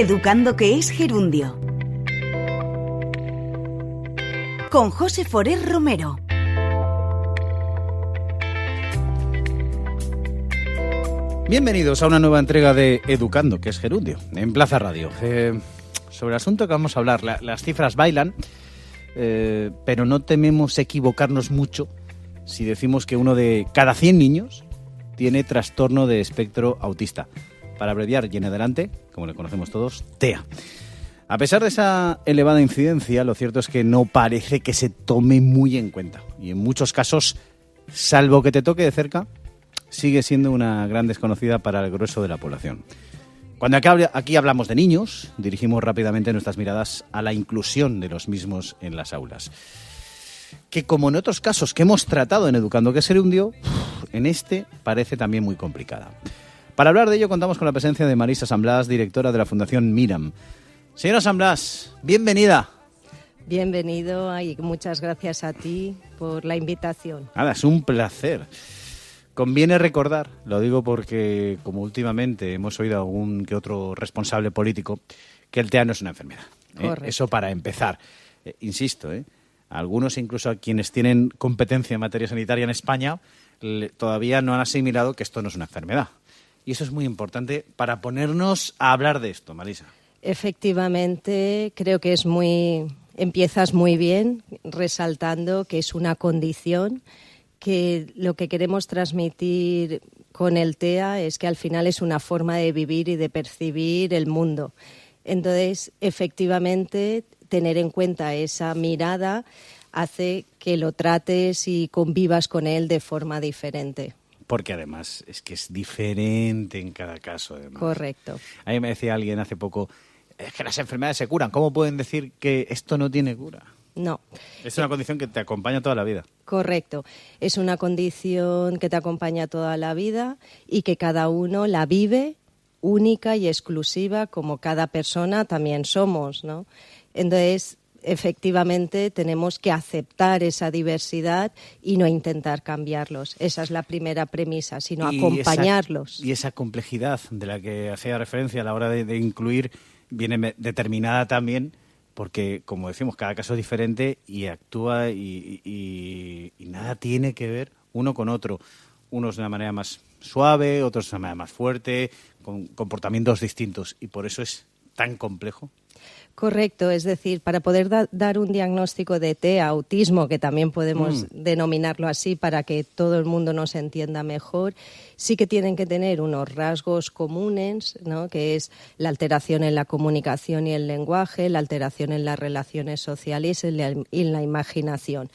Educando, que es gerundio. Con José Forés Romero. Bienvenidos a una nueva entrega de Educando, que es gerundio, en Plaza Radio. Sobre el asunto que vamos a hablar, las cifras bailan, pero no tememos equivocarnos mucho si decimos que uno de cada 100 niños tiene trastorno de espectro autista. Para abreviar y en adelante, como le conocemos todos, TEA. A pesar de esa elevada incidencia, lo cierto es que no parece que se tome muy en cuenta. Y en muchos casos, salvo que te toque de cerca, sigue siendo una gran desconocida para el grueso de la población. Cuando aquí hablamos de niños, dirigimos rápidamente nuestras miradas a la inclusión de los mismos en las aulas. Que como en otros casos que hemos tratado en Educando, que es gerundio, en este parece también muy complicada. Para hablar de ello contamos con la presencia de Marisa San Blas, directora de la Fundación Miram. Señora San Blas, bienvenida. Bienvenido y muchas gracias a ti por la invitación. Nada, es un placer. Conviene recordar, lo digo porque como últimamente hemos oído a algún que otro responsable político, que el TEA no es una enfermedad. Eso para empezar. Insisto, algunos incluso a quienes tienen competencia en materia sanitaria en España todavía no han asimilado que esto no es una enfermedad. Y eso es muy importante para ponernos a hablar de esto, Marisa. Efectivamente, creo que empiezas muy bien resaltando que es una condición, que lo que queremos transmitir con el TEA es que al final es una forma de vivir y de percibir el mundo. Entonces, efectivamente, tener en cuenta esa mirada hace que lo trates y convivas con él de forma diferente. Porque además es que es diferente en cada caso. Además. Correcto. A mí me decía alguien hace poco, es que las enfermedades se curan. ¿Cómo pueden decir que esto no tiene cura? No. Es una condición que te acompaña toda la vida. Correcto. Es una condición que te acompaña toda la vida y que cada uno la vive única y exclusiva, como cada persona también somos, ¿no? Entonces, efectivamente, tenemos que aceptar esa diversidad y no intentar cambiarlos. Esa es la primera premisa, sino acompañarlos. Y esa complejidad de la que hacía referencia a la hora de incluir viene determinada también porque, como decimos, cada caso es diferente y actúa y nada tiene que ver uno con otro. Unos de una manera más suave, otros de una manera más fuerte, con comportamientos distintos. Y por eso es tan complejo. Correcto, es decir, para poder dar un diagnóstico de TEA, autismo, que también podemos denominarlo así para que todo el mundo nos entienda mejor, sí que tienen que tener unos rasgos comunes, ¿no? Que es la alteración en la comunicación y el lenguaje, la alteración en las relaciones sociales y en la imaginación.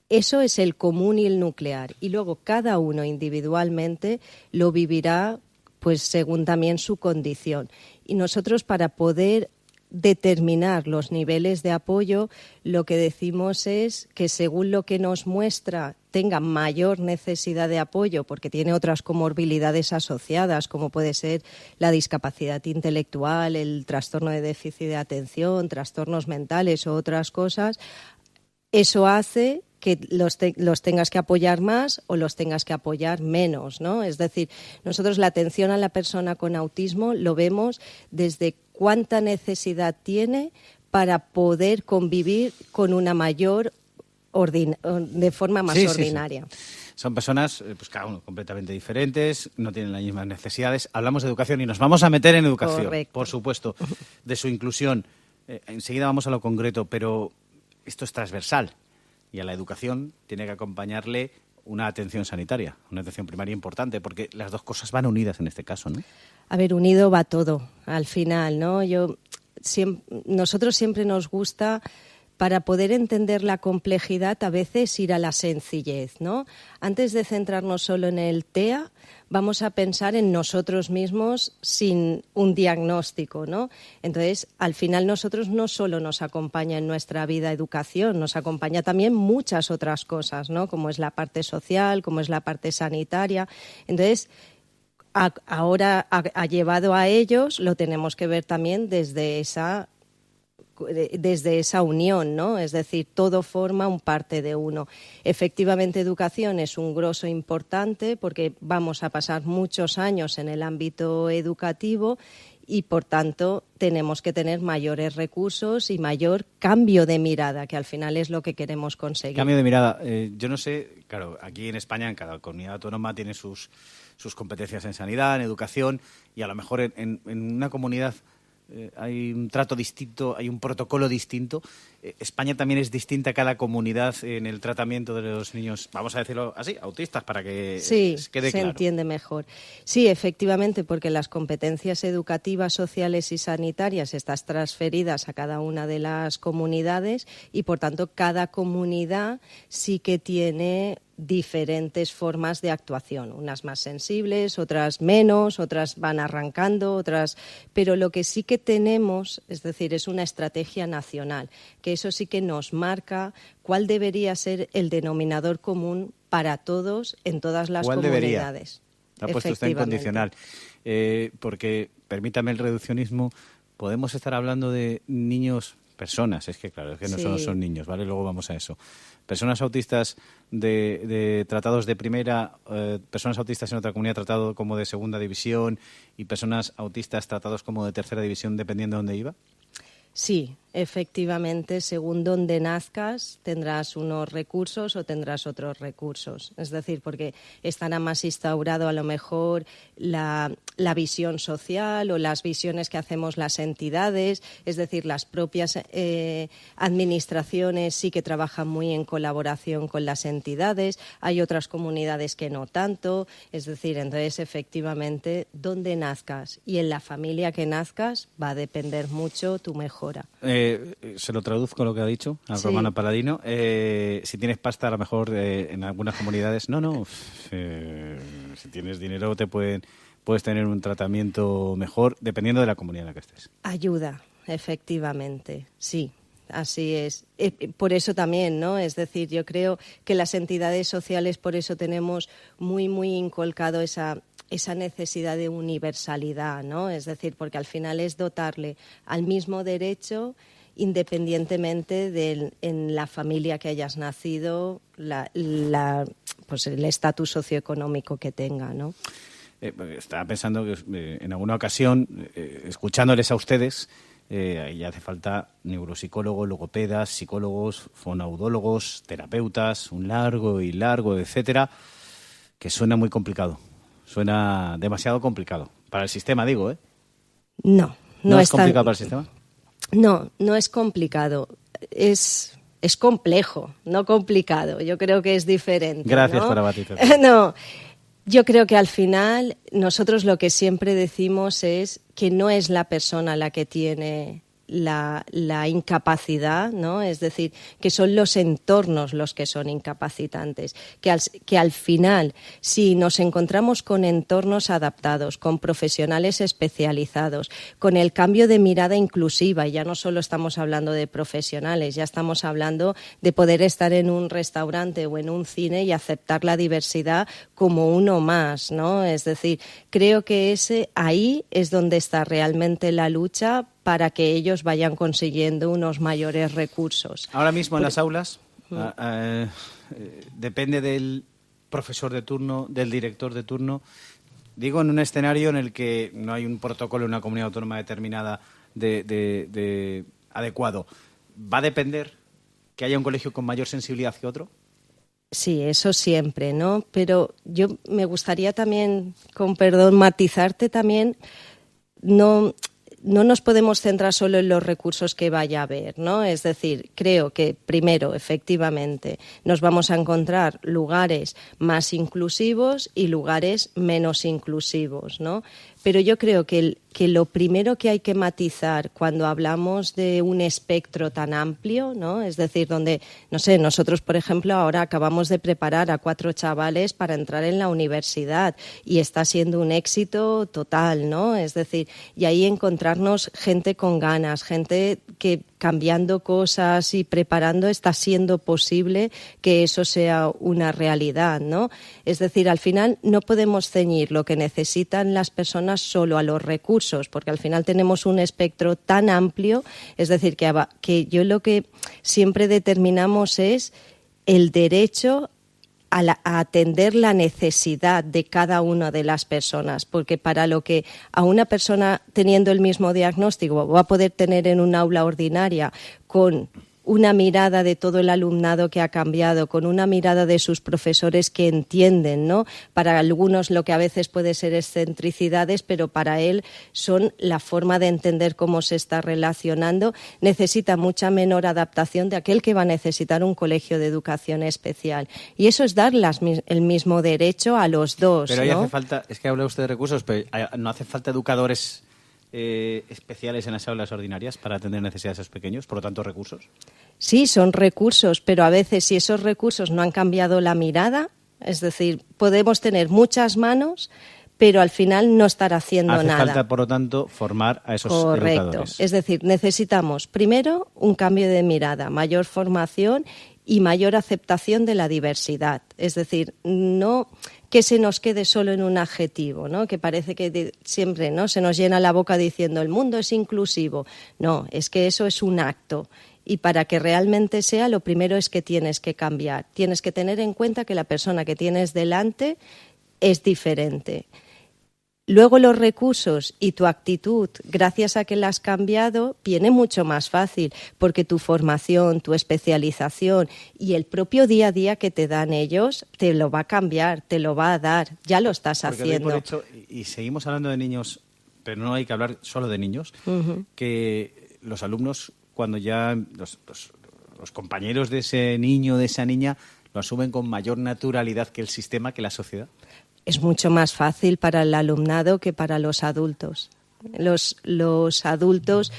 Eso es el común y el nuclear. Y luego cada uno individualmente lo vivirá pues según también su condición. Y nosotros, para poder determinar los niveles de apoyo, lo que decimos es que según lo que nos muestra tenga mayor necesidad de apoyo porque tiene otras comorbilidades asociadas, como puede ser la discapacidad intelectual, el trastorno de déficit de atención, trastornos mentales o otras cosas, eso hace que los tengas que apoyar más o los tengas que apoyar menos, ¿no? Es decir, nosotros la atención a la persona con autismo lo vemos desde cuánta necesidad tiene para poder convivir con una mayor de forma más ordinaria. Sí. Son personas, pues cada uno completamente diferentes, no tienen las mismas necesidades. Hablamos de educación y nos vamos a meter en educación, correcto, por supuesto, de su inclusión. Enseguida vamos a lo concreto, pero esto es transversal. Y a la educación tiene que acompañarle una atención sanitaria, una atención primaria importante, porque las dos cosas van unidas en este caso, ¿no? A ver, unido va todo, al final, ¿no? Nosotros siempre nos gusta, para poder entender la complejidad, a veces ir a la sencillez, ¿no? Antes de centrarnos solo en el TEA, vamos a pensar en nosotros mismos sin un diagnóstico, ¿no? Entonces, al final nosotros no solo nos acompaña en nuestra vida educación, nos acompaña también muchas otras cosas, ¿no? Como es la parte social, como es la parte sanitaria. Entonces, ahora ha llevado a ellos, lo tenemos que ver también desde esa unión, ¿no? Es decir, todo forma un parte de uno. Efectivamente, educación es un grosso importante porque vamos a pasar muchos años en el ámbito educativo y por tanto tenemos que tener mayores recursos y mayor cambio de mirada, que al final es lo que queremos conseguir. Cambio de mirada. Yo no sé, claro, aquí en España, en cada comunidad autónoma tiene sus competencias en sanidad, en educación, y a lo mejor en una comunidad hay un trato distinto, hay un protocolo distinto. España también es distinta a cada comunidad en el tratamiento de los niños, vamos a decirlo así, autistas, para que quede claro. Se entiende mejor. Sí, efectivamente, porque las competencias educativas, sociales y sanitarias están transferidas a cada una de las comunidades y, por tanto, cada comunidad sí que tiene diferentes formas de actuación, unas más sensibles, otras menos, otras van arrancando, otras... Pero lo que sí que tenemos, es decir, es una estrategia nacional, que eso sí que nos marca cuál debería ser el denominador común para todos en todas las comunidades. Ha puesto usted en condicional, porque, permítame el reduccionismo, podemos estar hablando de niños... Personas, es que claro, es que no solo son niños, ¿vale? Luego vamos a eso. Personas autistas de tratados de primera, personas autistas en otra comunidad tratado como de segunda división y personas autistas tratados como de tercera división, dependiendo de dónde iba. Sí, efectivamente, según donde nazcas tendrás unos recursos o tendrás otros recursos. Es decir, porque estará más instaurado a lo mejor la visión social o las visiones que hacemos las entidades. Es decir, las propias administraciones sí que trabajan muy en colaboración con las entidades. Hay otras comunidades que no tanto. Es decir, entonces, efectivamente, donde nazcas y en la familia que nazcas va a depender mucho tu mejora. Se lo traduzco lo que ha dicho a Romana Paladino. Si tienes pasta, a lo mejor en algunas comunidades, si tienes dinero puedes tener un tratamiento mejor dependiendo de la comunidad en la que estés. Ayuda, efectivamente, sí. Así es. Por eso también, ¿no? Es decir, yo creo que las entidades sociales por eso tenemos muy, muy inculcado esa necesidad de universalidad, ¿no? Es decir, porque al final es dotarle al mismo derecho independientemente de en la familia que hayas nacido, pues el estatus socioeconómico que tenga, ¿no? Estaba pensando que en alguna ocasión, escuchándoles a ustedes, ya hace falta neuropsicólogos, logopedas, psicólogos, fonoaudólogos, terapeutas, un largo, etcétera, que suena muy complicado. Suena demasiado complicado. Para el sistema, digo, ¿eh? No es complicado para el sistema. No es complicado. Es complejo, no complicado. Yo creo que es diferente. Gracias, ¿no? por abatir. No. Yo creo que al final nosotros lo que siempre decimos es que no es la persona la que tiene la incapacidad, ¿no? Es decir, que son los entornos los que son incapacitantes, que al final, si nos encontramos con entornos adaptados, con profesionales especializados, con el cambio de mirada inclusiva, y ya no solo estamos hablando de profesionales, ya estamos hablando de poder estar en un restaurante o en un cine y aceptar la diversidad como uno más, ¿no? Es decir, creo que ahí es donde está realmente la lucha para que ellos vayan consiguiendo unos mayores recursos. Ahora mismo en las aulas depende del profesor de turno, del director de turno. Digo, en un escenario en el que no hay un protocolo en una comunidad autónoma determinada de adecuado. ¿Va a depender que haya un colegio con mayor sensibilidad que otro? Sí, eso siempre, ¿no? Pero yo me gustaría también, con perdón, matizarte también, no nos podemos centrar solo en los recursos que vaya a haber, ¿no? Es decir, creo que primero, efectivamente, nos vamos a encontrar lugares más inclusivos y lugares menos inclusivos, ¿no? Pero yo creo que lo primero que hay que matizar cuando hablamos de un espectro tan amplio, ¿no? Es decir, donde, no sé, nosotros, por ejemplo, ahora acabamos de preparar a 4 chavales para entrar en la universidad y está siendo un éxito total, ¿no? Es decir, y ahí encontrarnos gente con ganas, gente que cambiando cosas y preparando está siendo posible que eso sea una realidad, ¿no? Es decir, al final no podemos ceñir lo que necesitan las personas solo a los recursos, porque al final tenemos un espectro tan amplio, es decir, que yo lo que siempre determinamos es el derecho a atender la necesidad de cada una de las personas, porque para lo que a una persona teniendo el mismo diagnóstico va a poder tener en un aula ordinaria con una mirada de todo el alumnado que ha cambiado, con una mirada de sus profesores que entienden, ¿no? Para algunos lo que a veces puede ser excentricidades, pero para él son la forma de entender cómo se está relacionando. Necesita mucha menor adaptación de aquel que va a necesitar un colegio de educación especial. Y eso es dar el mismo derecho a los dos, Pero ahí ¿no? hace falta, es que habla usted de recursos, pero no hace falta educadores especiales en las aulas ordinarias para atender necesidades de esos pequeños, por lo tanto recursos. Sí, son recursos, pero a veces si esos recursos no han cambiado la mirada, es decir, podemos tener muchas manos, pero al final no estar haciendo nada. Hace falta, por lo tanto, formar a esos educadores. Es decir, necesitamos primero un cambio de mirada, mayor formación y mayor aceptación de la diversidad. Es decir, no que se nos quede solo en un adjetivo, ¿no? Que parece que siempre, ¿no?, se nos llena la boca diciendo el mundo es inclusivo. No, es que eso es un acto. Y para que realmente sea, lo primero es que tienes que cambiar. Tienes que tener en cuenta que la persona que tienes delante es diferente. Luego los recursos y tu actitud, gracias a que la has cambiado, viene mucho más fácil, porque tu formación, tu especialización y el propio día a día que te dan ellos, te lo va a cambiar, te lo va a dar, ya lo estás haciendo. Por hecho, y seguimos hablando de niños, pero no hay que hablar solo de niños, que los alumnos, cuando ya los compañeros de ese niño, de esa niña, lo asumen con mayor naturalidad que el sistema, que la sociedad. Es mucho más fácil para el alumnado que para los adultos. Los adultos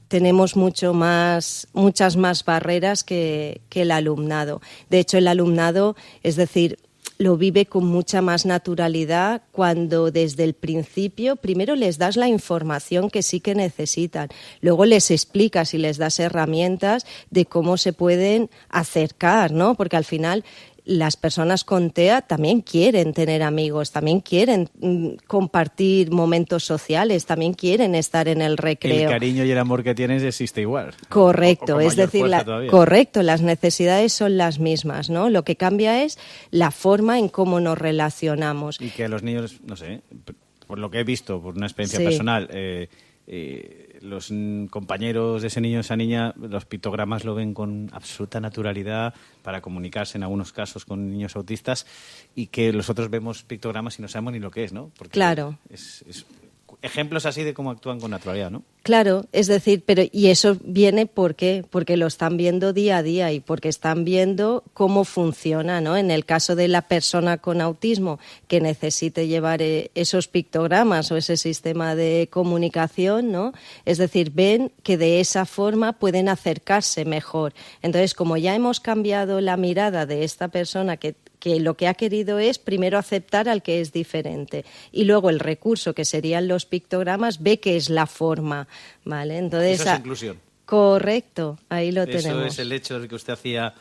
tenemos muchas más barreras que el alumnado. De hecho, el alumnado, es decir, lo vive con mucha más naturalidad cuando desde el principio primero les das la información que sí que necesitan, luego les explicas y les das herramientas de cómo se pueden acercar, ¿no? Porque al final las personas con TEA también quieren tener amigos, también quieren compartir momentos sociales, también quieren estar en el recreo. El cariño y el amor que tienes existe igual. Correcto, es decir, correcto, las necesidades son las mismas, ¿no? Lo que cambia es la forma en cómo nos relacionamos. Y que a los niños, no sé, por lo que he visto, por una experiencia personal, los compañeros de ese niño o esa niña, los pictogramas lo ven con absoluta naturalidad para comunicarse en algunos casos con niños autistas, y que los otros vemos pictogramas y no sabemos ni lo que es, ¿no? Porque claro. Es ejemplos así de cómo actúan con naturalidad, ¿no? Claro, es decir, y eso viene ¿por qué? Porque lo están viendo día a día y porque están viendo cómo funciona, ¿no? En el caso de la persona con autismo que necesite llevar esos pictogramas o ese sistema de comunicación, ¿no? Es decir, ven que de esa forma pueden acercarse mejor. Entonces, como ya hemos cambiado la mirada de esta persona que lo que ha querido es primero aceptar al que es diferente y luego el recurso, que serían los pictogramas, ve que es la forma, ¿vale? Entonces, eso es inclusión. Correcto, ahí lo tenemos. Eso es el hecho del que usted hacía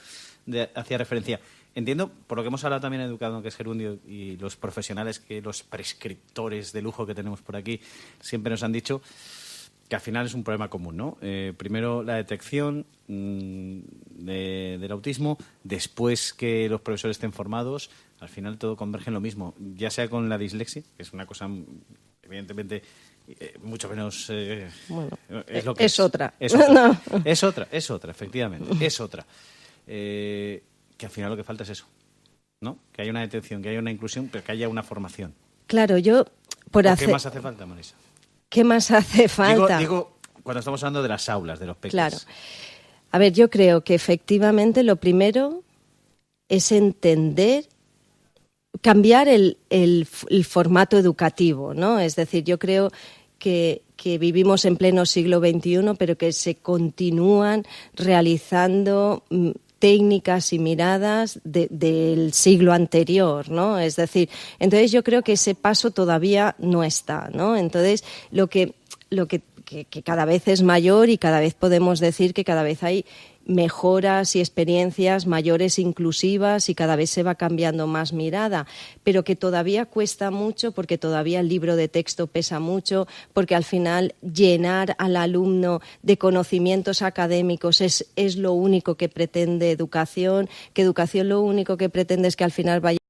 referencia. Entiendo, por lo que hemos hablado también en Educando, que es Gerundio, y los profesionales, que los prescriptores de lujo que tenemos por aquí, siempre nos han dicho que al final es un problema común, ¿no? Primero la detección del autismo, después que los profesores estén formados, al final todo converge en lo mismo, ya sea con la dislexia, que es una cosa evidentemente mucho menos es lo que es otra. Es otra. No. Es otra, efectivamente, es otra. Que al final lo que falta es eso, ¿no? Que haya una detección, que haya una inclusión, pero que haya una formación. Claro, ¿Qué más hace falta, Marisa? ¿Qué más hace falta? Digo, cuando estamos hablando de las aulas, de los peques. Claro. A ver, yo creo que efectivamente lo primero es entender, cambiar el formato educativo, ¿no? Es decir, yo creo que vivimos en pleno siglo XXI, pero que se continúan realizando técnicas y miradas del siglo anterior, ¿no? Es decir, entonces yo creo que ese paso todavía no está, ¿no? Entonces, lo que cada vez es mayor y cada vez podemos decir que cada vez hay mejoras y experiencias mayores inclusivas y cada vez se va cambiando más mirada, pero que todavía cuesta mucho porque todavía el libro de texto pesa mucho, porque al final llenar al alumno de conocimientos académicos es lo único que pretende educación, que educación lo único que pretende es que al final vaya